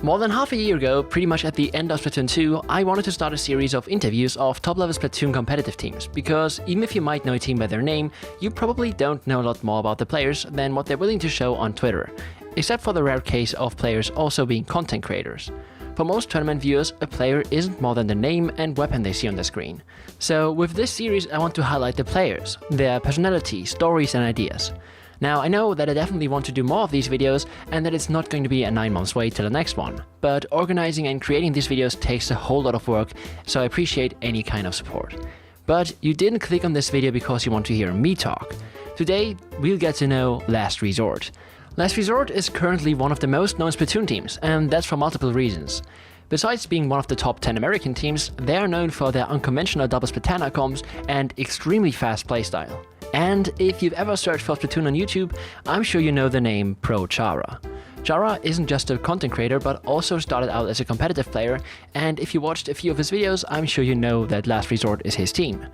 More than half a year ago, pretty much at the end of Splatoon 2, I wanted to start a series of interviews of top-level Splatoon competitive teams, because even if you might know a team by their name, you probably don't know a lot more about the players than what they're willing to show on Twitter, except for the rare case of players also being content creators. For most tournament viewers, a player isn't more than the name and weapon they see on the screen. So with this series, I want to highlight the players, their personality, stories and ideas. Now, I know that I definitely want to do more of these videos and that it's not going to be a 9 months wait till the next one, but organizing and creating these videos takes a whole lot of work, so I appreciate any kind of support. But you didn't click on this video because you want to hear me talk. Today, we'll get to know Last Resort. Last Resort is currently one of the most known Splatoon teams, and that's for multiple reasons. Besides being one of the top 10 American teams, they are known for their unconventional double Splatana comps and extremely fast playstyle. And if you've ever searched for Splatoon on YouTube, I'm sure you know the name Pro Chara. Chara isn't just a content creator, but also started out as a competitive player, and if you watched a few of his videos, I'm sure you know that Last Resort is his team.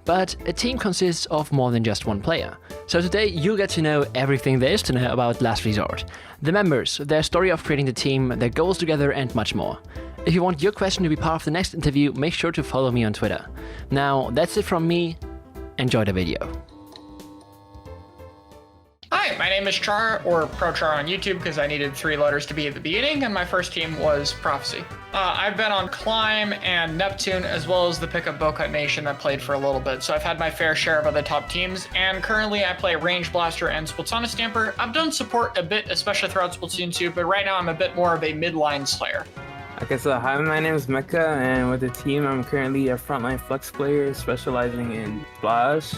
But a team consists of more than just one player. So today you'll get to know everything there is to know about Last Resort. The members, their story of creating the team, their goals together and much more. If you want your question to be part of the next interview, make sure to follow me on Twitter. Now that's it from me, enjoy the video. Hi, my name is Char, or Pro Char on YouTube, because I needed 3 letters to be at the beginning, and my first team was Prophecy. I've been on Climb and Neptune, as well as the Pickup Bowcut Nation that played for a little bit, so I've had my fair share of other top teams, and currently I play Range Blaster and Splatana Stamper. I've done support a bit, especially throughout Splatoon 2, but right now I'm a bit more of a midline slayer. Okay, so hi, my name is Mecca, and with the team, I'm currently a frontline flex player specializing in Splash.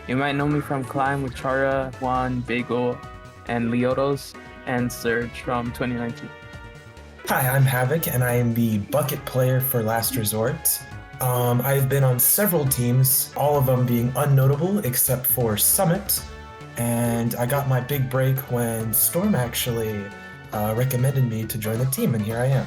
You might know me from Climb with Chara, Juan, Bagel, and Leotos, and Surge from 2019. Hi, I'm Havoc, and I am the bucket player for Last Resort. I've been on several teams, all of them being unnotable except for Summit, and I got my big break when Storm actually recommended me to join the team, and here I am.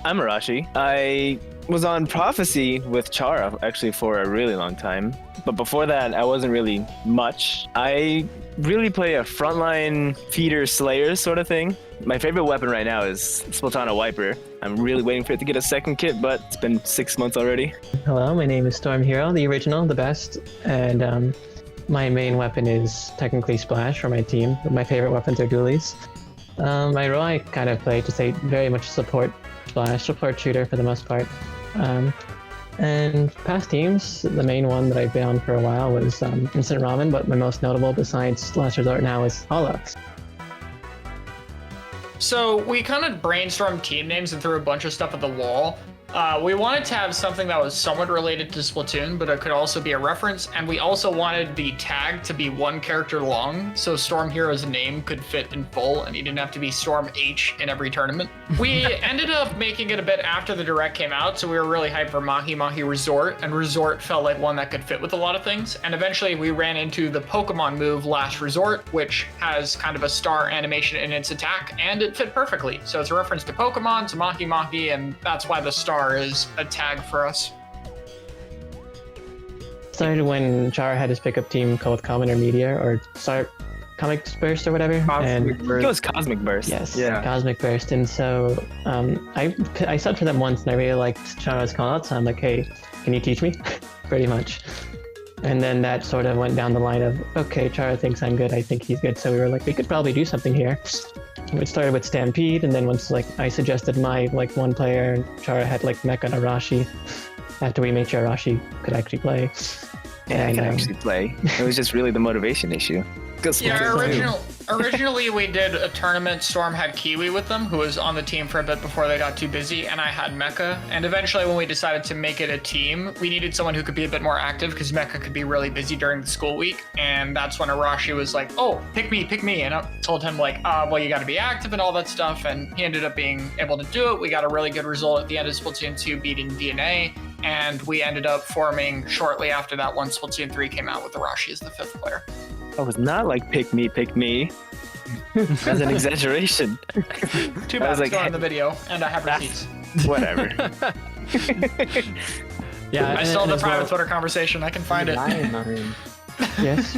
I'm Arashi. I was on Prophecy with Chara actually for a really long time, but before that I wasn't really much. I really play a frontline feeder slayer sort of thing. My favorite weapon right now is Splatana Wiper. I'm really waiting for it to get a second kit, but it's been 6 months already. Hello, my name is Storm Hero, the original, the best, and my main weapon is technically Splash for my team, but my favorite weapons are dualies. My role I kind of play to say very much support Splash, support shooter for the most part. And past teams, the main one that I've been on for a while was Instant Ramen, but my most notable besides Last Resort now is Hollow. So we kind of brainstormed team names and threw a bunch of stuff at the wall. We wanted to have something that was somewhat related to Splatoon, but it could also be a reference, and we also wanted the tag to be 1 character long, so Storm Hero's name could fit in full, and he didn't have to be Storm H in every tournament. We ended up making it a bit after the direct came out, so we were really hyped for Mahi Mahi Resort, and Resort felt like one that could fit with a lot of things, and eventually we ran into the Pokemon move Last Resort, which has kind of a star animation in its attack, and it fit perfectly. So it's a reference to Pokemon, to Mahi Mahi, and that's why the star is a tag for us. Started when Char had his pickup team called Commoner Media, or Comic Burst or whatever. It was Cosmic Burst. Yes, yeah. Cosmic Burst. And so I subbed for them once and I really liked Chara's call out, so I'm like, hey, can you teach me? Pretty much. And then that sort of went down the line of, okay, Chara thinks I'm good, I think he's good, so we were like, we could probably do something here. It started with Stampede, and then once I suggested my one player, and Chara had Mech and Arashi, after we made sure Arashi could actually play. Yeah, I can actually play. It was just really the motivation issue. Yeah, originally we did a tournament. Storm had Kiwi with them, who was on the team for a bit before they got too busy, and I had Mecha. And eventually when we decided to make it a team, we needed someone who could be a bit more active, because Mecha could be really busy during the school week. And that's when Arashi was like, oh, pick me. And I told him well, you got to be active and all that stuff. And he ended up being able to do it. We got a really good result at the end of Splatoon 2, beating DNA. And we ended up forming shortly after that once Splatoon 3 came out with Arashi as the 5th player. I was not like pick me. That's an exaggeration. Too bad it's going in the video, and I have receipts. Whatever. Yeah, I still have the private Twitter conversation. I can find it. Yes.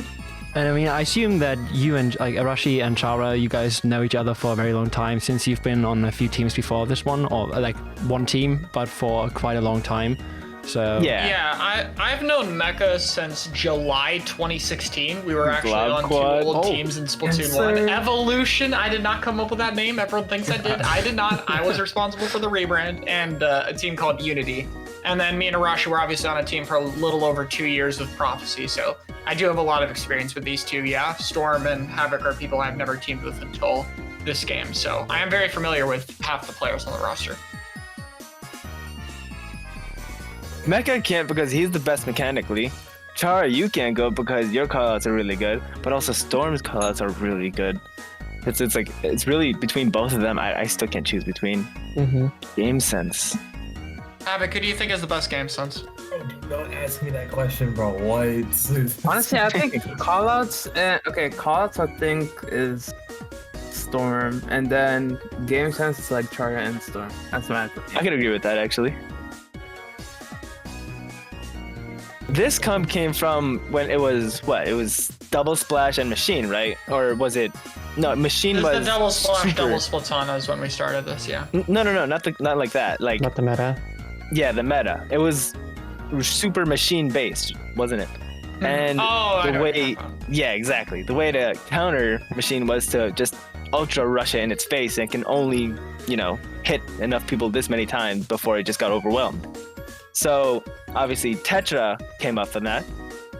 And I mean, I assume that you and like Arashi and Chara, you guys know each other for a very long time since you've been on a few teams before this one, or like one team, but for quite a long time. So Yeah, I've known Mecha since July 2016. We were actually Glob on two Quad. old teams in Splatoon Yes, 1. sir. Evolution, I did not come up with that name. Everyone thinks I did. I did not. I was responsible for the rebrand and a team called Unity. And then me and Arashi were obviously on a team for a little over 2 years with Prophecy. So I do have a lot of experience with these two. Yeah, Storm and Havoc are people I've never teamed with until this game. So I am very familiar with half the players on the roster. Mecha can't because he's the best mechanically. Chara, you can't go because your callouts are really good, but also Storm's callouts are really good. It's really between both of them. I still can't choose between. Game sense. Havoc, who do you think is the best game sense? Don't ask me that question, bro. What? Honestly, I think callouts. Callouts I think is Storm, and then game sense is like Chara and Storm. That's my opinion. I could agree with that actually. This comp came from when it was what? It was Double Splash and Machine, right? Or was it? No, Machine This was is the double splash, super... double Splatana is when we started this, yeah. No, not like that. Like Not the meta. yeah, the meta. It was super machine based, wasn't it? And Oh, I the know what you're way, talking about. yeah, exactly. The way to counter Machine was to just ultra rush it in its face and can only, hit enough people this many times before it just got overwhelmed. So obviously Tetra came up from that,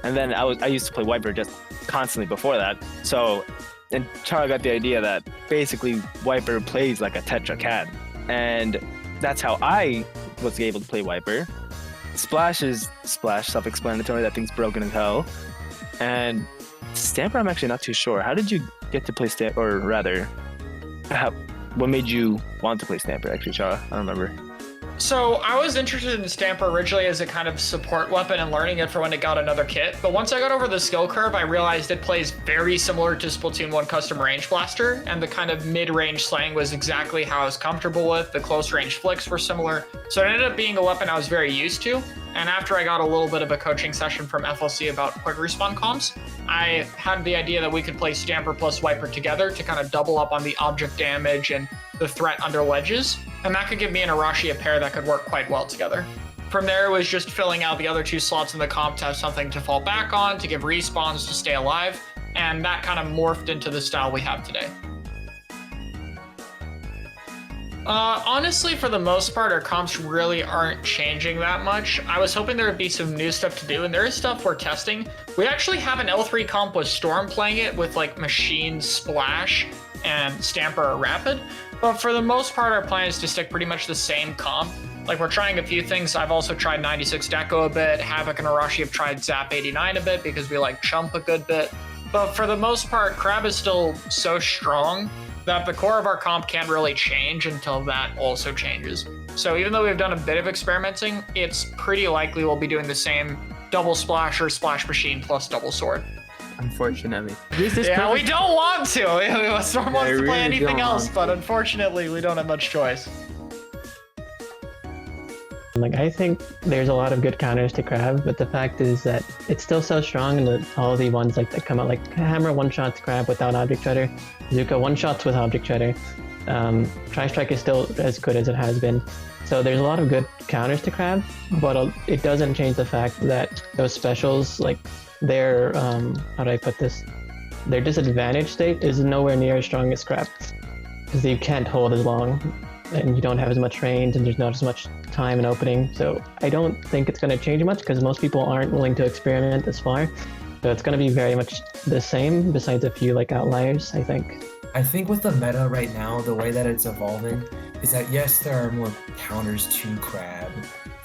and then I used to play Wiper just constantly before that. So, and Chara got the idea that basically Wiper plays like a Tetra can, and that's how I was able to play Wiper. Splash is self-explanatory. That thing's broken as hell. And Stamper, I'm actually not too sure. How did you get to play Stamper, or rather, what made you want to play Stamper? Actually, Chara, I don't remember. So I was interested in Stamper originally as a kind of support weapon and learning it for when it got another kit. But once I got over the skill curve, I realized it plays very similar to Splatoon 1 Custom Range Blaster, and the kind of mid-range slang was exactly how I was comfortable with. The close range flicks were similar. So it ended up being a weapon I was very used to. And after I got a little bit of a coaching session from FLC about quick respawn comps, I had the idea that we could play Stamper plus Wiper together to kind of double up on the object damage and the threat under ledges. And that could give me and Arashi a pair that could work quite well together. From there, it was just filling out the other two slots in the comp to have something to fall back on, to give respawns, to stay alive. And that kind of morphed into the style we have today. Honestly, for the most part, our comps really aren't changing that much. I was hoping there would be some new stuff to do, and there is stuff we're testing. We actually have an L3 comp with Storm playing it with like Machine, Splash, and Stamper or Rapid. But for the most part, our plan is to stick pretty much the same comp. Like, we're trying a few things. I've also tried 96 Deco a bit. Havoc and Arashi have tried Zap 89 a bit because we like Chump a good bit. But for the most part, Crab is still so strong that the core of our comp can't really change until that also changes. So even though we've done a bit of experimenting, it's pretty likely we'll be doing the same double splash or splash machine plus double sword. Unfortunately. Yeah, we don't want to. Storm wants to play really anything don't else, want but to. unfortunately, we don't have much choice. Like, I think there's a lot of good counters to Crab, but the fact is that it's still so strong, and that all the ones like that come out, like Hammer one-shots Crab without Object Shredder, Zuka one-shots with Object Shredder, Tri-Strike is still as good as it has been. So there's a lot of good counters to Crab, but it doesn't change the fact that those specials, like their, how do I put this? Their disadvantage state is nowhere near as strong as Crab, because you can't hold as long, and you don't have as much range, and there's not as much time and opening. So I don't think it's going to change much, because most people aren't willing to experiment this far. So it's going to be very much the same, besides a few like outliers, I think. I think with the meta right now, the way that it's evolving is that yes, there are more counters to Crab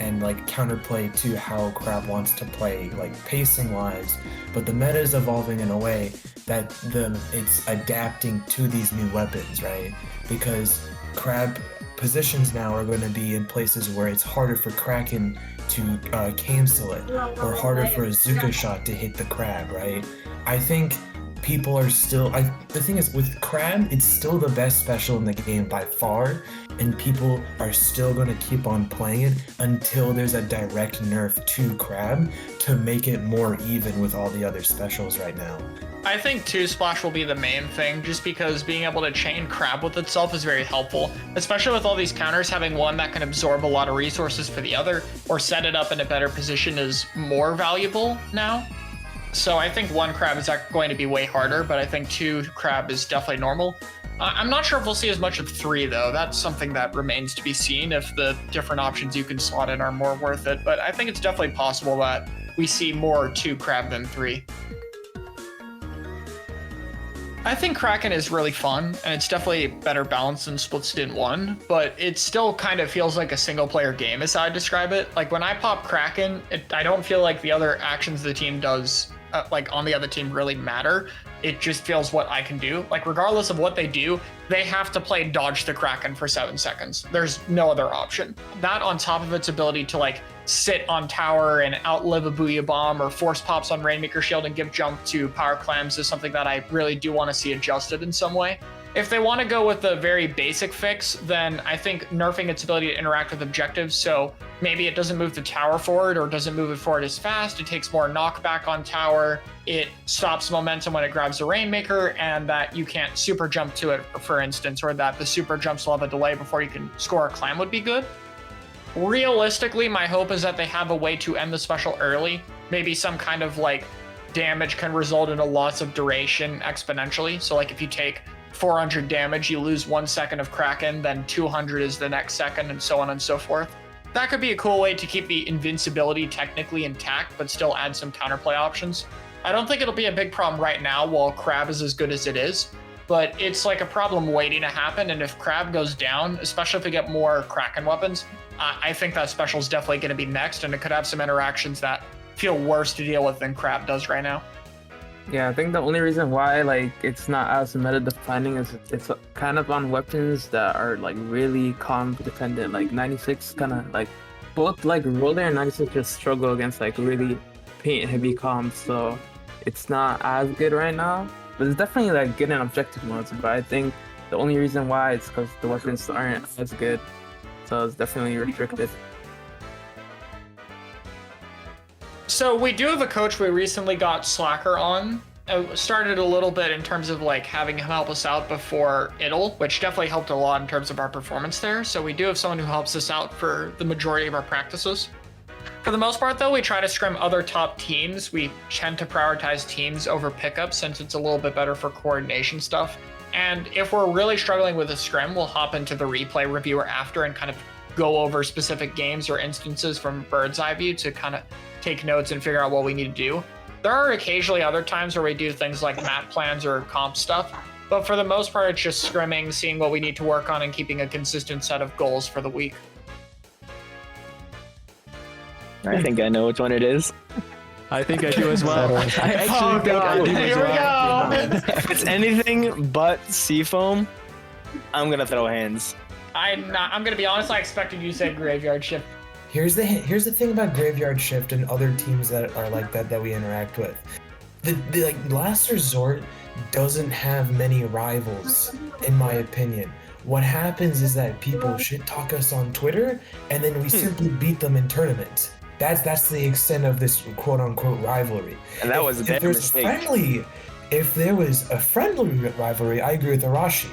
and like counterplay to how Crab wants to play, like pacing wise, but the meta is evolving in a way that it's adapting to these new weapons, right? Because Crab positions now are going to be in places where it's harder for Kraken to cancel it, or harder for a Zuka shot to hit the Crab, right? I think people are still. The thing is, with Crab, it's still the best special in the game by far, and people are still going to keep on playing it until there's a direct nerf to Crab to make it more even with all the other specials right now. I think 2 Splash will be the main thing, just because being able to chain Crab with itself is very helpful, especially with all these counters. Having one that can absorb a lot of resources for the other or set it up in a better position is more valuable now. So I think 1 Crab is going to be way harder, but I think 2 Crab is definitely normal. I'm not sure if we'll see as much of 3 though. That's something that remains to be seen, if the different options you can slot in are more worth it, but I think it's definitely possible that we see more 2 Crab than 3. I think Kraken is really fun, and it's definitely better balanced than Splatoon 1, but it still kind of feels like a single-player game, as I describe it. Like, when I pop Kraken, I don't feel like the other actions the team does, like, on the other team really matter. It just feels what I can do. Like, regardless of what they do, they have to play dodge the Kraken for 7 seconds. There's no other option. That, on top of its ability to, like, sit on tower and outlive a Booyah Bomb or force pops on Rainmaker Shield and give jump to Power Clams, is something that I really do want to see adjusted in some way. If they want to go with a very basic fix, then I think nerfing its ability to interact with objectives, so maybe it doesn't move the tower forward or doesn't move it forward as fast, it takes more knockback on tower, it stops momentum when it grabs a Rainmaker, and that you can't super jump to it, for instance, or that the super jumps will have a delay before you can score a clam would be good. Realistically, my hope is that they have a way to end the special early. Maybe some kind of like damage can result in a loss of duration exponentially. So like if you take 400 damage, you lose 1 second of Kraken, then 200 is the next second, and so on and so forth. That could be a cool way to keep the invincibility technically intact, but still add some counterplay options. I don't think it'll be a big problem right now while Crab is as good as it is, but it's like a problem waiting to happen, and if Crab goes down, especially if we get more Kraken weapons, I think that special is definitely going to be next, and it could have some interactions that feel worse to deal with than Crab does right now. Yeah, I think the only reason why like it's not as meta defining is it's kind of on weapons that are like really comp dependent. Like 96 kind of like both like Roller and 96 just struggle against like really paint heavy comps, so it's not as good right now. But it's definitely like good in objective modes. But I think the only reason why it's because the weapons aren't as good, so it's definitely restricted. So we do have a coach we recently got Slacker on. Started a little bit in terms of like having him help us out before Idle, which definitely helped a lot in terms of our performance there. So we do have someone who helps us out for the majority of our practices. For the most part though, we try to scrim other top teams. We tend to prioritize teams over pickups since it's a little bit better for coordination stuff. And if we're really struggling with a scrim, we'll hop into the replay reviewer after and kind of go over specific games or instances from bird's eye view to kind of take notes and figure out what we need to do. There are occasionally other times where we do things like map plans or comp stuff, but for the most part, it's just scrimming, seeing what we need to work on, and keeping a consistent set of goals for the week. I think I know which one it is. I think I do as well. I actually think I do as Here we well. go. If it's anything but Seafoam, I'm gonna throw hands. I'm gonna be honest, I expected you to say Graveyard Shift. Here's the thing about Graveyard Shift and other teams that are like that we interact with. The like Last Resort doesn't have many rivals, in my opinion. What happens is that people shit talk us on Twitter, and then we simply beat them in tournaments. That's the extent of this quote unquote rivalry. And that was a bad mistake. If there was a friendly rivalry, I agree with Arashi.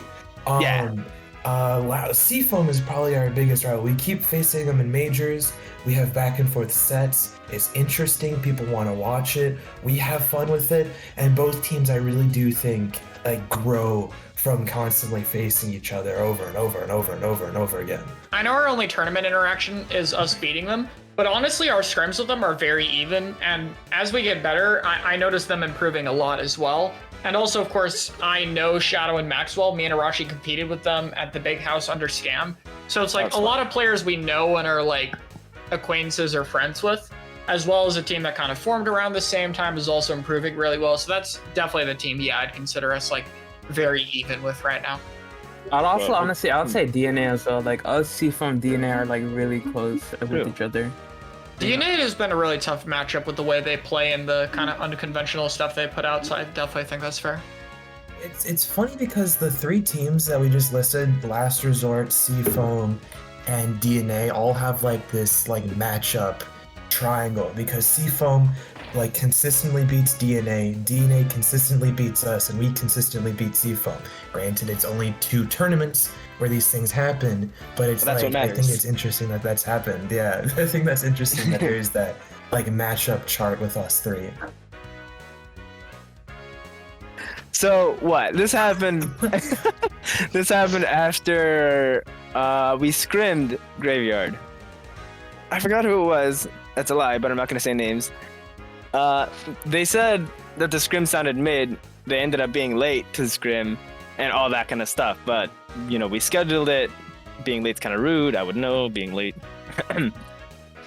Seafoam is probably our biggest rival. We keep facing them in majors. We have back and forth sets. It's interesting. People want to watch it. We have fun with it. And both teams, I really do think, like grow from constantly facing each other over and over and over and over and over again. I know our only tournament interaction is us beating them, but honestly, our scrims with them are very even. And as we get better, I notice them improving a lot as well. And also, of course, I know Shadow and Maxwell. Me and Arashi competed with them at the big house under Scam. So it's like a lot of players we know and are like acquaintances or friends with, as well as a team that kind of formed around the same time is also improving really well. So that's definitely the team, I'd consider us like very even with right now. I'd also honestly, I would say DNA as well. Like us, Seafoam, DNA are like really close with each other. DNA has been a really tough matchup with the way they play and the kind of unconventional stuff they put out, so I definitely think that's fair. It's funny because the 3 teams that we just listed, Last Resort, Seafoam, and DNA, all have like this like matchup triangle because Seafoam like consistently beats DNA consistently beats us, and we consistently beat Seafoam. Granted, it's only 2 tournaments where these things happen, but it's That's like what I think matters. it's interesting that that's happened. Yeah, I think that's interesting that there's that like matchup chart with us 3. So what? This happened. This happened after we scrimmed Graveyard. I forgot who it was. That's a lie, but I'm not gonna say names. They said that the scrim sounded mid. They ended up being late to the scrim and all that kind of stuff. But you know, we scheduled it. Being late's kind of rude. I would know being late.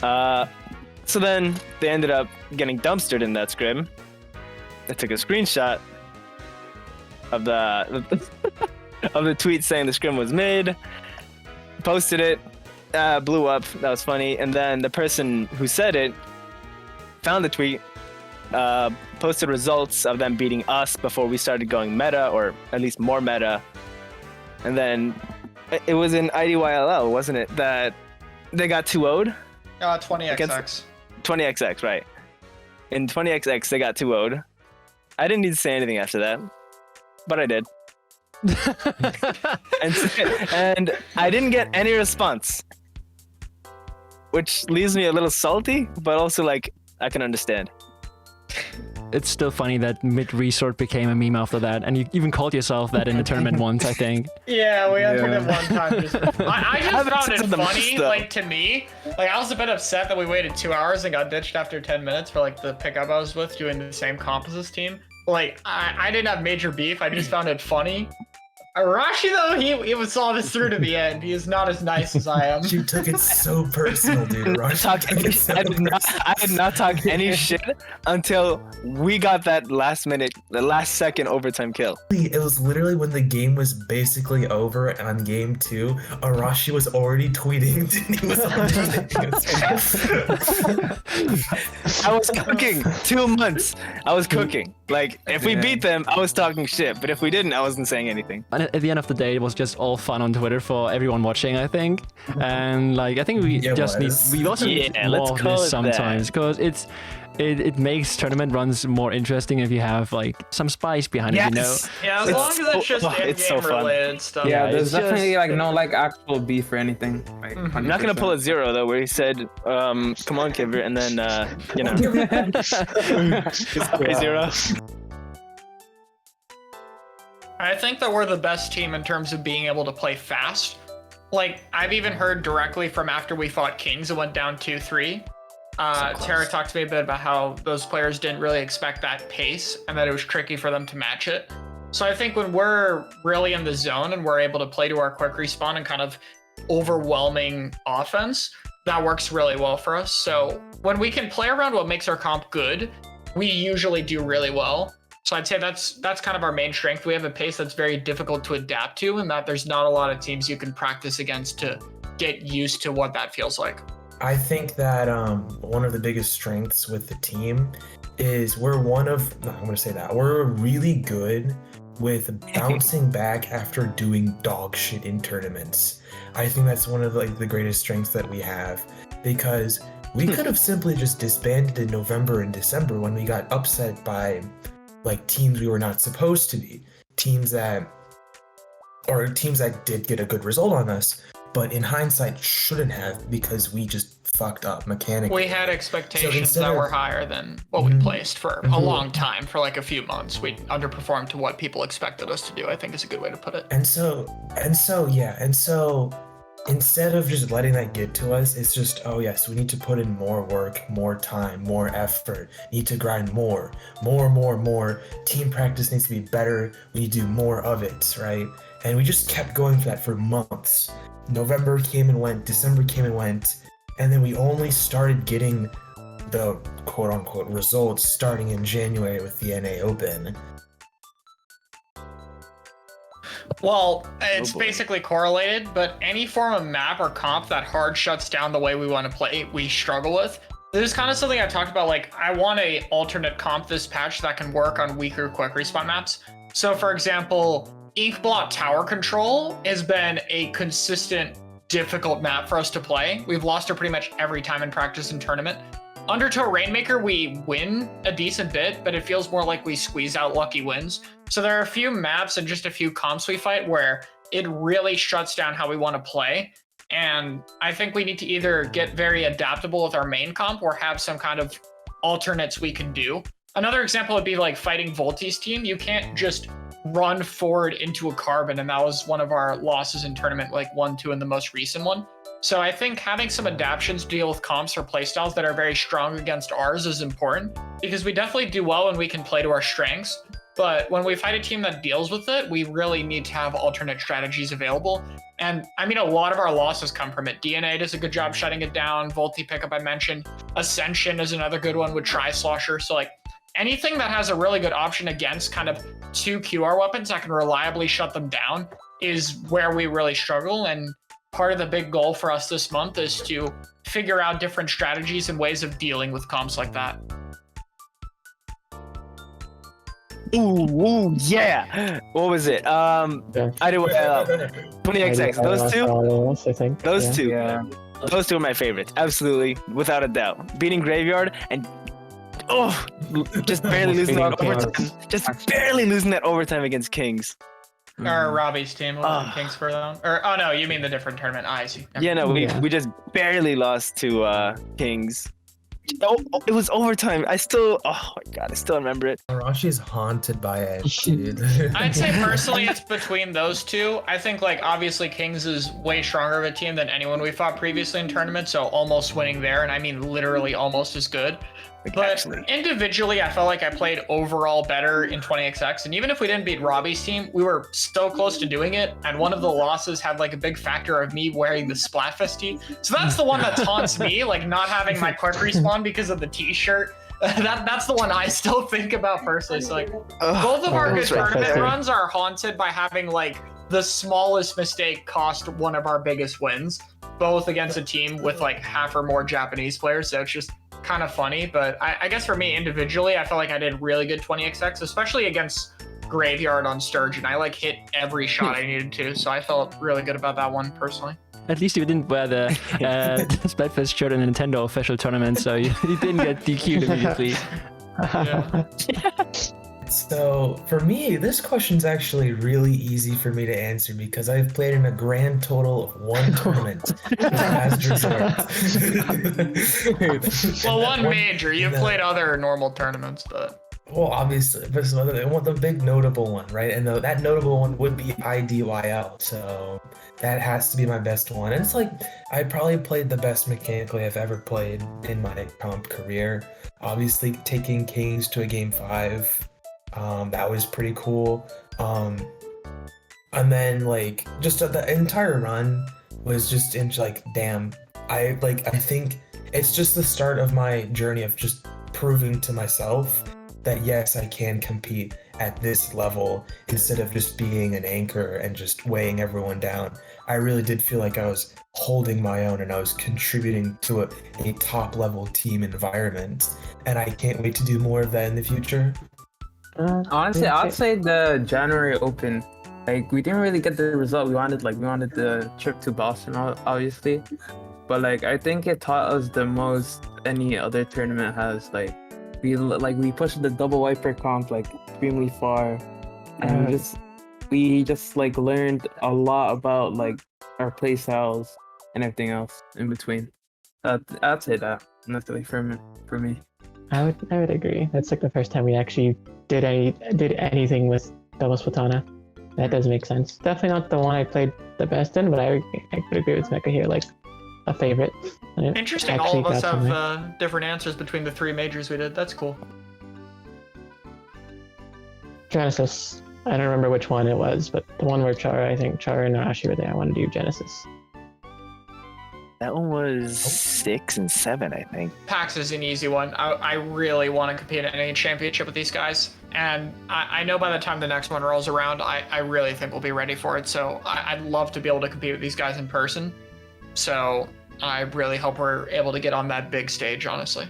So then they ended up getting dumpstered in that scrim. I took a screenshot of the of the tweet saying the scrim was mid, posted it, blew up. That was funny. And then the person who said it found the tweet, posted results of them beating us before we started going meta, or at least more meta. And then it was in IDYLL, wasn't it, that they got 2-0'd? 20XX. 20XX, right. In 20XX, they got 2-0'd. I didn't need to say anything after that, but I did. and I didn't get any response, which leaves me a little salty, but also like I can understand. It's still funny that mid-resort became a meme after that, and you even called yourself that in the tournament once, I think. Yeah, we entered it one time. I just haven't found said it the funny, most, though. like to me. Like I was a bit upset that we waited 2 hours and got ditched after 10 minutes for like the pickup I was with doing the same comp as this team. Like I didn't have major beef. I just found it funny. Arashi though, he saw this through to the end. He is not as nice as I am. You took it so personal, dude. Rush. I did not talk any shit until we got that the last second overtime kill. It was literally when the game was basically over and on game 2, Arashi was already tweeting. He was I was cooking 2 months. I was cooking. Like if we beat them, I was talking shit. But if we didn't, I wasn't saying anything. And at the end of the day, it was just all fun on Twitter for everyone watching, I think. And like, I think we It just was. need more let's of call this it sometimes, because it makes tournament runs more interesting if you have like some spice behind it, you know. Yeah, as It's long as it's just it's so in-game fun. related stuff. Yeah, Yeah, there's it's definitely just- like no like actual beef or anything. Like, I'm not gonna pull a 0 though, where he said, "Come on, Kivir," and then you know, just play 0. I think that we're the best team in terms of being able to play fast. Like, I've even heard directly from after we fought Kings and went down 2-3. Tara talked to me a bit about how those players didn't really expect that pace and that it was tricky for them to match it. So I think when we're really in the zone and we're able to play to our quick respawn and kind of overwhelming offense, that works really well for us. So when we can play around what makes our comp good, we usually do really well. So I'd say that's kind of our main strength. We have a pace that's very difficult to adapt to, and that there's not a lot of teams you can practice against to get used to what that feels like. I think that one of the biggest strengths with the team is we're really good with bouncing back after doing dog shit in tournaments. I think that's one of like the greatest strengths that we have, because we could have simply just disbanded in November and December when we got upset by like teams we were not supposed to be, teams that did get a good result on us, but in hindsight shouldn't have, because we just fucked up mechanically. We had expectations instead that of- were higher than what we placed for a long time, for like a few months. We underperformed to what people expected us to do, I think is a good way to put it. And so instead of just letting that get to us, it's just, oh yes, we need to put in more work, more time, more effort, need to grind more. Team practice needs to be better, we need to do more of it, right? And we just kept going for that for months. November came and went, December came and went, and then we only started getting the quote-unquote results starting in January with the NA Open. Well, it's boy. basically correlated, but any form of map or comp that hard shuts down the way we want to play, we struggle with. This is kind of something I talked about. Like, I want a alternate comp this patch that can work on weaker quick respawn maps. So, for example, Inkblot Tower Control has been a consistent, difficult map for us to play. We've lost her pretty much every time in practice and tournament. Undertow Rainmaker, we win a decent bit, but it feels more like we squeeze out lucky wins. So there are a few maps and just a few comps we fight where it really shuts down how we want to play. And I think we need to either get very adaptable with our main comp or have some kind of alternates we can do. Another example would be like fighting Volti's team. You can't just run forward into a carbon, and that was one of our losses in tournament, like 1-2 in the most recent one. So I think having some adaptions to deal with comps or playstyles that are very strong against ours is important, because we definitely do well when we can play to our strengths. But when we fight a team that deals with it, we really need to have alternate strategies available. And I mean, a lot of our losses come from it. DNA does a good job shutting it down. Volti pickup I mentioned. Ascension is another good one with Tri-Slosher. So like anything that has a really good option against kind of 2 QR weapons that can reliably shut them down is where we really struggle. And part of the big goal for us this month is to figure out different strategies and ways of dealing with comps like that. Ooh, yeah. What was it? I do 20XX. Those two. I think. Those two. Yeah. Those two are my favorites. Absolutely, without a doubt. Beating Graveyard and just barely losing that overtime. Just barely losing that overtime against Kings. Or Robbie's team, Kings for them. Or oh no, you mean the different tournament? I see. Yeah, no, we just barely lost to Kings. Oh, it was overtime. I still remember it. Arashi is haunted by it, dude. I'd say personally it's between those two. I think like obviously Kings is way stronger of a team than anyone we fought previously in tournaments, so almost winning there, and I mean literally almost as good. But individually, I felt like I played overall better in 20XX, and even if we didn't beat Robbie's team, we were so close to doing it, and one of the losses had like a big factor of me wearing the Splatfest tee. So that's the one that taunts me, like not having my quick respawn because of the t-shirt. That's the one I still think about personally. So like both of our good tournament runs are haunted by having like the smallest mistake cost one of our biggest wins, both against a team with like half or more Japanese players. So it's just kind of funny. But I guess for me individually, I felt like I did really good 20XX, especially against Graveyard on Sturgeon. I like hit every shot I needed to, so I felt really good about that one personally. At least you didn't wear the Splatfest shirt in the Nintendo official tournament, so you didn't get DQ'd immediately. So for me, this question's actually really easy for me to answer because I've played in a grand total of 1 tournament as resort. Well, one major. You've played other normal tournaments, but... Well, obviously, but I want the big notable one, right? And that notable one would be IDYL, so that has to be my best one. And it's like, I probably played the best mechanically I've ever played in my comp career. Obviously, taking Kings to a game 5, that was pretty cool. And then like, just the entire run was just like, damn, I think it's just the start of my journey of just proving to myself that yes, I can compete at this level instead of just being an anchor and just weighing everyone down. I really did feel like I was holding my own and I was contributing to a top level team environment, and I can't wait to do more of that in the future. Honestly, I'd say the January Open, like we didn't really get the result we wanted. Like we wanted the trip to Boston, obviously, but like I think it taught us the most any other tournament has. Like we pushed the double wiper comp like extremely far, and we just like learned a lot about like our play styles and everything else in between. I'd say that definitely for me. I would agree. That's like the first time we actually did anything with Double Splatana. That does make sense. Definitely not the one I played the best in, but I could agree with Mecha here, like a favorite. Interesting. All of us have different answers between the 3 majors we did. That's cool. Genesis. I don't remember which one it was, but the one where Chara and Arashi were there, I want to do Genesis. That one was 6 and 7, I think. PAX is an easy one. I really want to compete in any championship with these guys. And I know by the time the next one rolls around, I really think we'll be ready for it. So I'd love to be able to compete with these guys in person. So I really hope we're able to get on that big stage, honestly.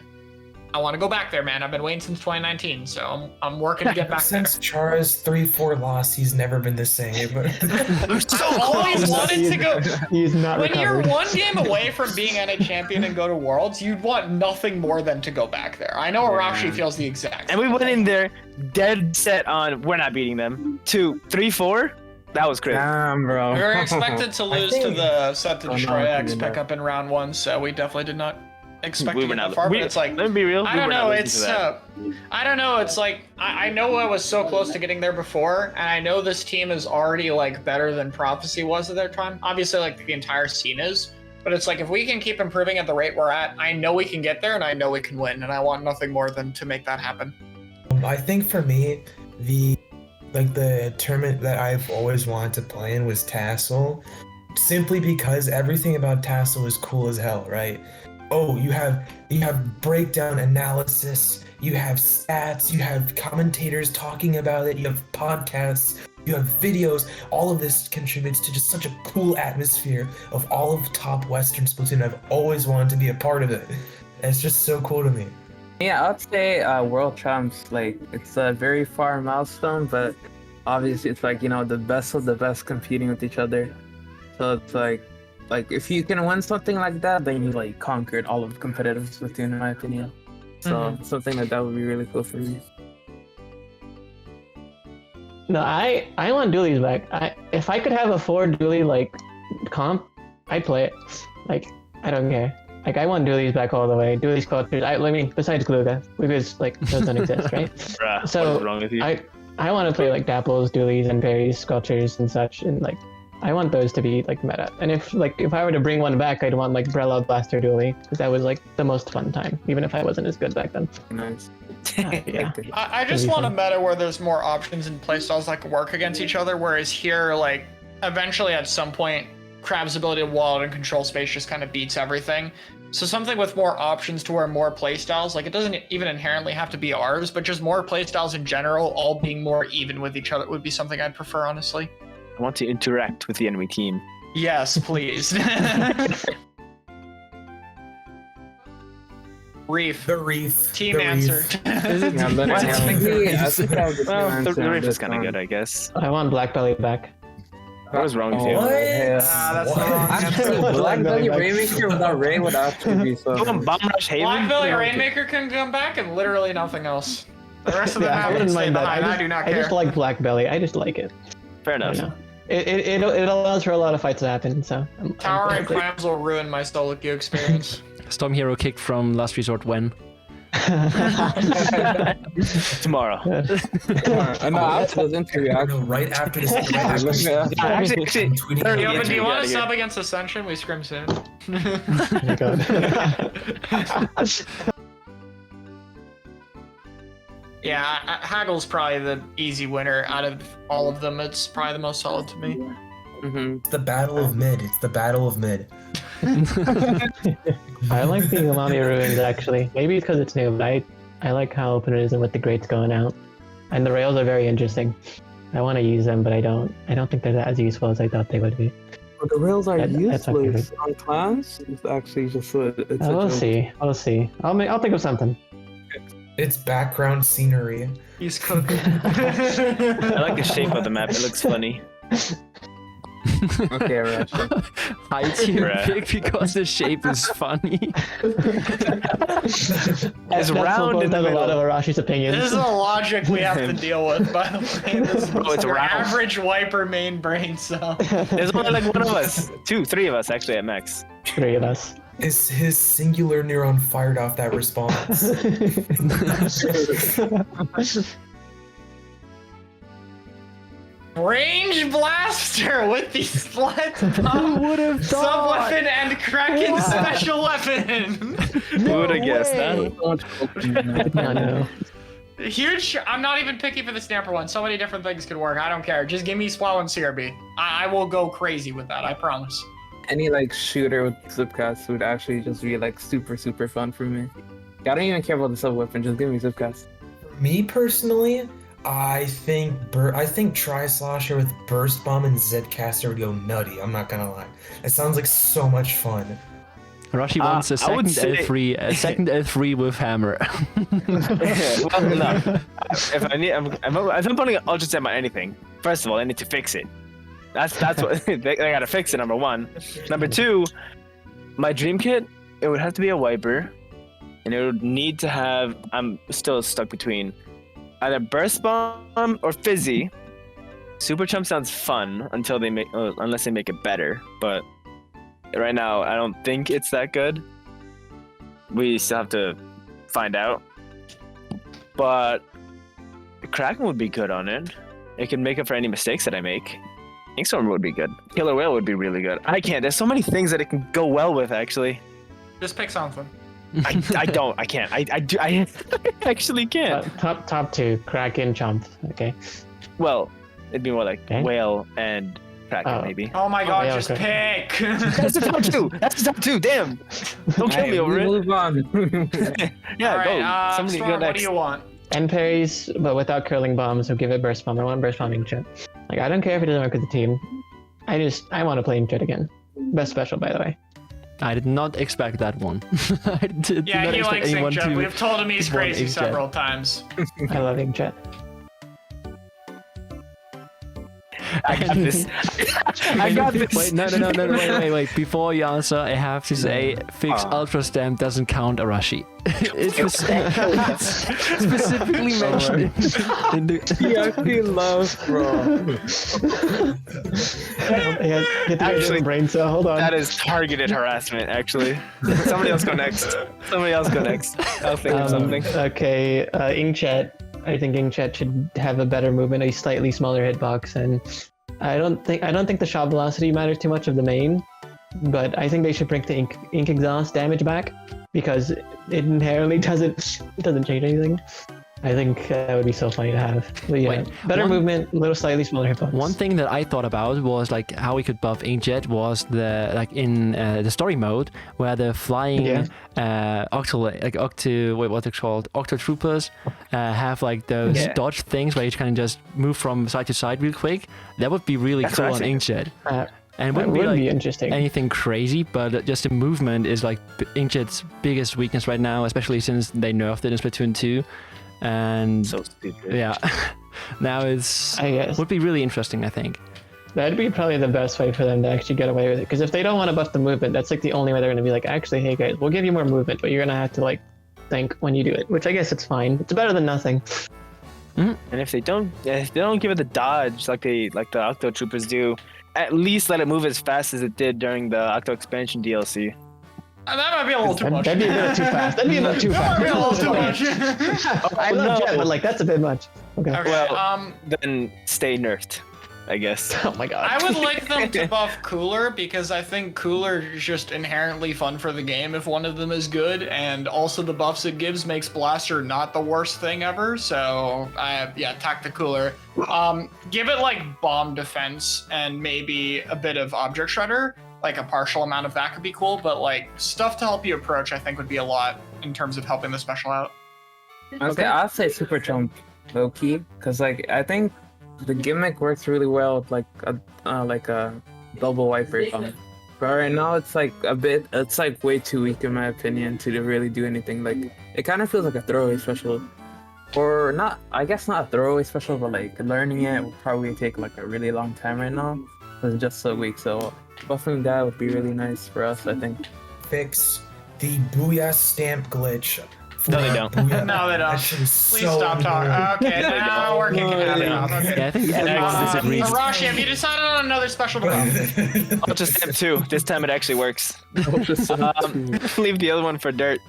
I want to go back there, man. I've been waiting since 2019, so I'm working to get back there. Since Chara's 3-4 loss, he's never been the same. I always wanted to go. He's not When recovered. you're one game away from being NA champion and go to Worlds, you'd want nothing more than to go back there. I know Arashi feels the exact And we went in there dead set on we're not beating them. 2, 3, 4. That was crazy. Damn, bro. We were expected to lose to think- the Set to Oh, no, Destroy I X didn't know. pickup in round 1, so we definitely did not expect We to were get not. that far, we, but it's like, let me be real. I we don't were not know, losing it's, to that. I don't know, it's like, I know I was so close to getting there before, and I know this team is already, like, better than Prophecy was at their time. Obviously, like, the entire scene is, but it's like, if we can keep improving at the rate we're at, I know we can get there, and I know we can win, and I want nothing more than to make that happen. I think for me, the tournament that I've always wanted to play in was Tassel, simply because everything about Tassel is cool as hell, right? Oh, you have breakdown analysis, you have stats, you have commentators talking about it, you have podcasts, you have videos. All of this contributes to just such a cool atmosphere of all of top Western Splatoon. I've always wanted to be a part of it. It's just so cool to me. Yeah, I'd say World Champs, like, it's a very far milestone, but obviously it's like, you know, the best of the best competing with each other. So it's like if you can win something like that, then you like conquered all of competitive Splatoon, in my opinion. So something like that would be really cool for me. No, I want dualies back. If I could have a 4 dually like comp, I'd play it. Like, I don't care. Like, I want dualies back all the way. Dualies cultures. I mean, besides Gluga, because like those don't exist, right? Bruh, So, what is wrong with you? I want to play like Dapples, dualies, and berries, sculptures, and such, and like I want those to be like meta. And if I were to bring one back, I'd want like Brella Blaster dually, because that was like the most fun time, even if I wasn't as good back then. Nice. Yeah. I just That'd be want a fun. meta where there's more options and playstyles that can work against each other, whereas here, like, eventually at some point, Crab's ability to wall and control space just kind of beats everything. So something with more options to where more playstyles, like, it doesn't even inherently have to be ours, but just more playstyles in general, all being more even with each other would be something I'd prefer, honestly. I want to interact with the enemy team. Yes, please. Reef. The Reef. Team the answer. Reef. Yeah, but What? I think Well, the riff is kind of good, I guess. I want Black Belly back. What was wrong with you? What? That's What? wrong. Actually, Black Belly Rainmaker without Ray would actually be so. You want Bomb Rush Haven? Black Belly Rainmaker can come back and literally nothing else. The rest of the Yeah, map I can wouldn't stay mind that. behind. I do not I care. just like Black Belly. I just like it. Fair I enough. don't know. It allows for a lot of fights to happen. So I'm Tower and glad clams will ruin my solo queue experience. Storm Hero kicked from Last Resort when? Tomorrow. No, after this interview, I know, right after this. Right after this Actually, I'm tweeting Thirty Yeah, out. but do you Get want outta to here. sub against Ascension? We scrim soon. Oh my God. Yeah, Haggle's probably the easy winner out of all of them. It's probably the most solid to me. Mhm. It's the battle of mid. It's the battle of mid. I like the Umami Ruins actually. Maybe because it's new, but I like how open it is and with the grates going out. And the rails are very interesting. I want to use them, but I don't think they're as useful as I thought they would be. But the rails are That's my useless on clans. It's actually just a. It's a We'll joke. see. We'll see. I'll think of something. It's background scenery. He's cooking. I like the shape of the map. It looks funny. Okay, Russia. High tier Bruh. pick because the shape is funny. That's round in the a lot middle. of Arashi's opinions. This is the logic we have to deal with, by the way. This is Oh, it's your round. average wiper main brain cell. There's only like one of us. 2, 3 of us actually at max. 3 of us. Is his singular neuron fired off that response? Range blaster with the split Who would have sub thought? weapon and Kraken special weapon. Who would have guessed that? So much open. No, no. Huge. I'm not even picky for the snapper one. So many different things could work. I don't care. Just give me Splow and CRB. I will go crazy with that. I promise. Any like shooter with zipcast would actually just be like super fun for me. I don't even care about the sub weapon. Just give me zipcast. Me personally, I think Tri-Slosher with Burst Bomb and Zcaster would go nutty. I'm not gonna lie. It sounds like so much fun. Arashi wants a I would second say- L3, a second L3 with hammer. Well, no. If I'm putting an Ultra Stamp on anything, first of all, I need to fix it. That's what they gotta fix it. Number one. Number two, my dream kit, it would have to be a wiper, and it would need to have. I'm still stuck between either burst bomb or fizzy. Super chump sounds fun until they make, unless they make it better. But right now, I don't think it's that good. We still have to find out. But Kraken would be good on it. It can make up for any mistakes that I make. Inkstorm would be good. Killer Whale would be really good. I can't. There's so many things that it can go well with, actually. Just pick something. I don't. I can't. I do. I actually can't. Top two, Kraken, Chomp. Okay. Well, it'd be more like Okay. Whale and Kraken, Oh. maybe. Oh my god, yeah, just okay. pick! That's the top two. That's the top two. Damn. Don't kill me over it. Move on. Yeah, Alright, go. Somebody Storm, go what next. do you want? End parries, but without curling bombs, so give it burst bomb. I want burst bomb Inkjet. Like, I don't care if it doesn't work with the team. I want to play Inkjet again. Best special, by the way. I did not expect that one. I did Yeah, not he expect likes anyone Inkjet. to. We've told him he's want crazy Inkjet. several times. I love Inkjet. I got this. I got this. Wait, no, wait. Before you answer, I have to say, Fix Ultra Stamp doesn't count Arashi. It's specifically mentioned in the. He actually loves, bro. Yeah, get the Actually, brain cell. Hold on. That is targeted harassment, actually. Somebody else go next. Somebody else go next. I'll think of something. Okay, Inkjet. I think Inkjet should have a better movement, a slightly smaller hitbox, and I don't think the shot velocity matters too much of the main, but I think they should bring the ink exhaust damage back because it inherently doesn't change anything. I think that would be so funny to have. But yeah, Wait, better one- movement, little slightly smaller hitbox. One thing that I thought about was like how we could buff Inkjet was the like in the story mode where the flying what's it called? Octo troopers have like those Yeah. dodge things where you can just move from side to side real quick. That would be really That's cool what on I Inkjet. And it that wouldn't would be like be interesting. anything crazy, but just the movement is like Inkjet's biggest weakness right now, especially since they nerfed it in Splatoon 2. And So stupid. yeah, now it's I guess would be really interesting, I think. that'd be probably the best way for them to actually get away with it. Because if they don't want to buff the movement, that's like the only way they're going to be like, actually, hey guys, we'll give you more movement, but you're going to have to like think when you do it. Which I guess it's fine. It's better than nothing. And if they don't give it the dodge like the Octo Troopers do, at least let it move as fast as it did during the Octo Expansion DLC. That might be a little too much. That'd be a bit too fast. That'd be a bit too That might fast. be a little too much. I love no. Jet, but like that's a bit much. Okay. Okay, Well, Then stay nerfed, I guess. Oh my god. I would like them to buff Cooler because I think Cooler is just inherently fun for the game if one of them is good, and also the buffs it gives makes Blaster not the worst thing ever. So attack the Cooler. Give it like bomb defense and maybe a bit of object shredder. Like a partial amount of that could be cool, but like stuff to help you approach, I think would be a lot in terms of helping the special out. Okay, I'll say Super Chump low key, because like I think the gimmick works really well with like a double wiper pump. But right now it's like way too weak in my opinion to really do anything. Like it kind of feels like a throwaway special, or not. I guess not a throwaway special, but like learning it will probably take like a really long time right now. It's just so weak. So buffing that would be really nice for us, I think. Fix the Booyah stamp glitch. No, they don't. Booyah. No, they don't. That shit is Please so stop talking. annoying. Okay, now we're kicking it out. Okay. Yeah, I think everyone disagrees. Arashi, have you decided on another special to buff? Ultra Stamp 2. This time it actually works. Leave the other one for dirt.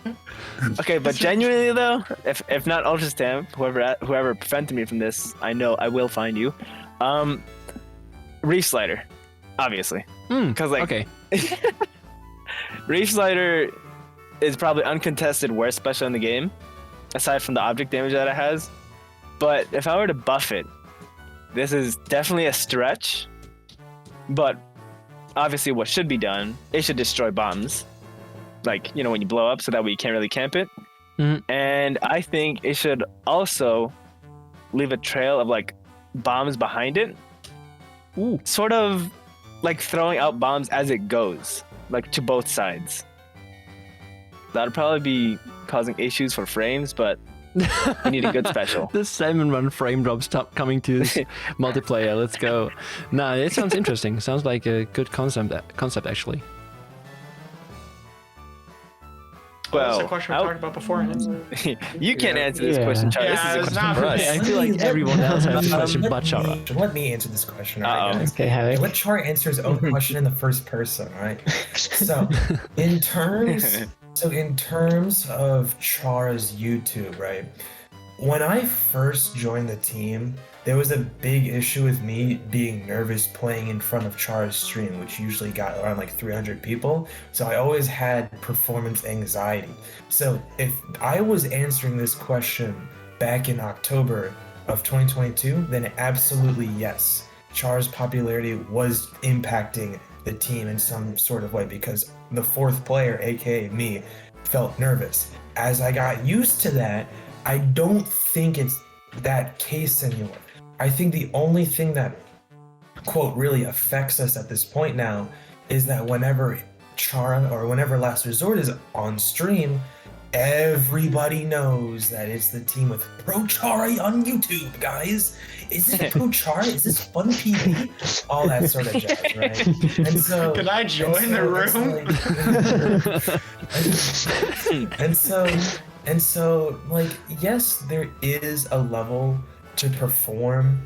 Okay, but genuinely though, if not Ultra Stamp, whoever prevented me from this, I know I will find you. Reef Slider, obviously. Because like Okay. Reef Slider is probably uncontested worst special in the game, aside from the object damage that it has. But if I were to buff it, this is definitely a stretch. But obviously what should be done, it should destroy bombs. Like, you know, when you blow up so that way you can't really camp it. And I think it should also leave a trail of like bombs behind it. Sort of like throwing out bombs as it goes, like to both sides. that'd probably be causing issues for frames, but we need a good special. The salmon run frame drops coming to this multiplayer. Let's go. Nah, it sounds interesting. Sounds like a good concept actually. What was Well, the question we talked about beforehand? you can't answer this Yeah. question, Chara. Yeah, This it's is a not question for me. us. I feel like everyone else has a question but Chara. Let me answer this question. All right, Uh-oh. guys. Okay, Havoc. Let Char answer his own question in the first person, all right? So, in terms of Char's YouTube, right? When I first joined the team, there was a big issue with me being nervous playing in front of Char's stream, which usually got around like 300 people. So I always had performance anxiety. So if I was answering this question back in October of 2022, then absolutely yes. Char's popularity was impacting the team in some sort of way because the fourth player, aka me, felt nervous. As I got used to that, I don't think it's that case anymore. I think the only thing that, quote, really affects us at this point now is that whenever Chara or whenever Last Resort is on stream, everybody knows that it's the team with Pro Chara on YouTube, guys. Is it Pro Chara? Is this Fun PB? All that sort of jazz, right? And so, Can I join the room? And so, like, yes, there is a level to perform,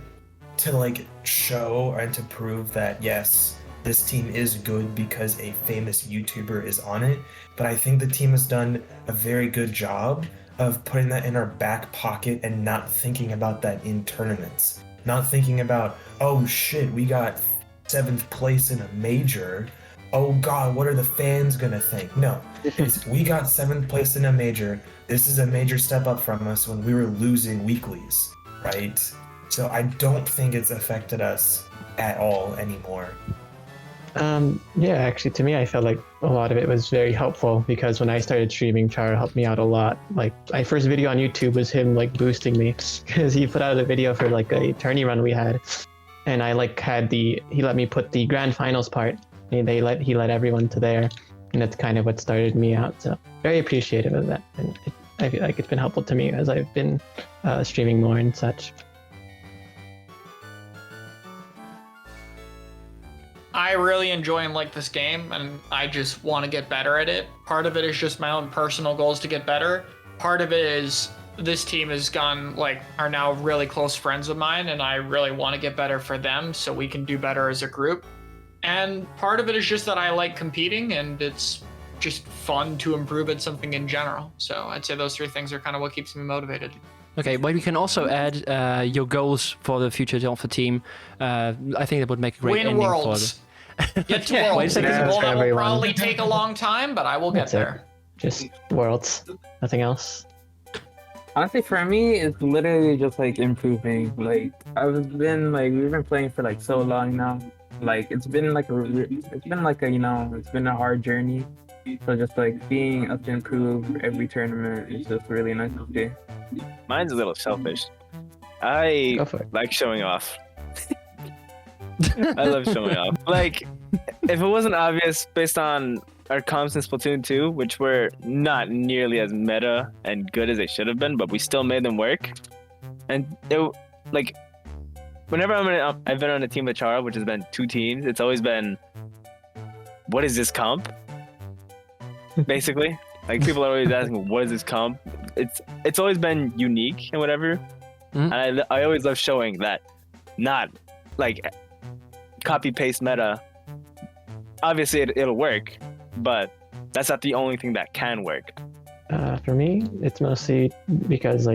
to like show and to prove that yes, this team is good because a famous YouTuber is on it. But I think the team has done a very good job of putting that in our back pocket and not thinking about that in tournaments. Not thinking about, oh shit, we got 7th place in a major. Oh god, what are the fans gonna think? No, we got 7th place in a major. This is a major step up from us when we were losing weeklies, right? So I don't think it's affected us at all anymore. Yeah, actually, to me, I felt like a lot of it was very helpful because when I started streaming, Chara helped me out a lot. Like, my first video on YouTube was him, like, boosting me because he put out a video for, like, a tourney run we had. And I, like, he let me put the grand finals part. And he let everyone to there. And that's kind of what started me out. So, very appreciative of that. And I feel like it's been helpful to me as I've been streaming more and such. I really enjoy and like this game, and I just want to get better at it. Part of it is just my own personal goals to get better. Part of it is this team are now really close friends of mine, and I really want to get better for them so we can do better as a group. And part of it is just that I like competing, and it's just fun to improve at something in general. So I'd say those three things are kind of what keeps me motivated. Okay, but we can also add your goals for the future of the team. I think that would make a great Win ending worlds. for Get to Wait a worlds. second. It's a goal For that will everyone. probably take a long time, but I will get That's it. there. Just worlds, nothing else. Honestly, for me, it's literally just like improving. Like we've been playing for like so long now. Like it's been a hard journey. So just like being up to improve every tournament is just really nice to see. Mine's a little selfish. I Go for it. like showing off. I love showing off. Like, if it wasn't obvious based on our comps in Splatoon 2, which were not nearly as meta and good as they should have been, but we still made them work. And whenever I've been on a team with Chara, which has been 2 teams, it's always been, what is this comp? Basically. Like, people are always asking, what is this comp? It's always been unique and whatever. Mhm. And I always love showing that, not like copy paste meta. Obviously, it'll work, but that's not the only thing that can work. For me, it's mostly because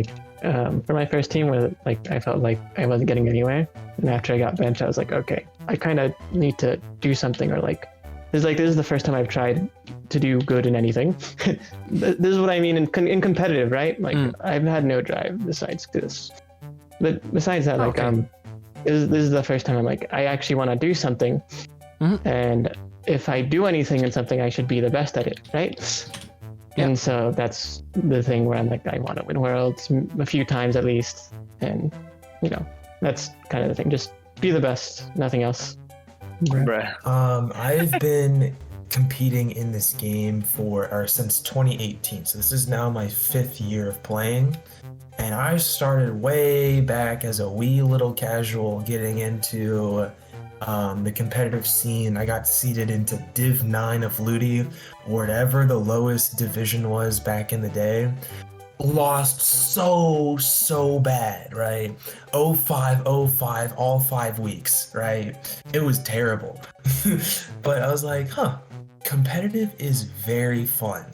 for my first team where I felt like I wasn't getting anywhere, and after I got benched, I was like, okay, I kind of need to do something, or this is the first time I've tried to do good in anything. This is what I mean in competitive, right? I've had no drive besides this. But besides that, Okay. this is the first time I'm like, I actually want to do something, and if I do anything in something, I should be the best at it, right? Yeah. And so that's the thing where I'm like, I want to win worlds a few times at least, and that's kind of the thing. Just be the best, nothing else. Bruh. I've been competing in this game since 2018. So this is now my 5th year of playing. And I started way back as a wee little casual getting into the competitive scene. I got seeded into Div 9 of Ludi, whatever the lowest division was back in the day. Lost so bad, right? 05, all 5 weeks, right? It was terrible. But I was like, competitive is very fun.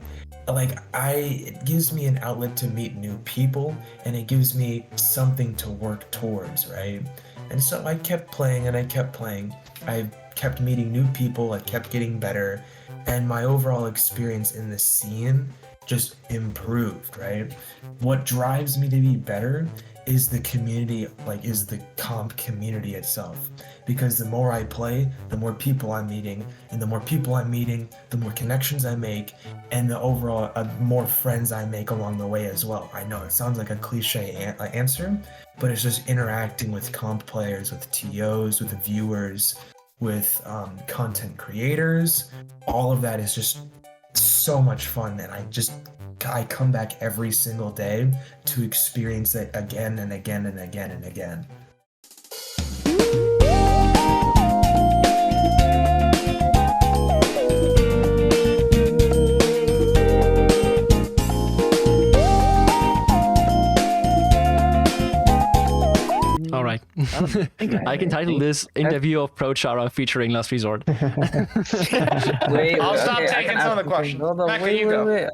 Like, it gives me an outlet to meet new people, and it gives me something to work towards, right? And so I kept playing and I kept playing. I kept meeting new people, I kept getting better, and my overall experience in the scene just improved, right? What drives me to be better is the community, is the comp community itself. Because the more I play, the more people I'm meeting, and the more people I'm meeting, the more connections I make, and the overall more friends I make along the way as well. I know it sounds like a cliche answer, but it's just interacting with comp players, with TOs, with viewers, with content creators. All of that is just so much fun, and I come back every single day to experience it again and again and again and again. All right. I can title this interview of Pro Chara featuring Last Resort. Wait, I'll stop okay, I taking can some of ask the questions. Hold on, Becca, wait, you go. wait.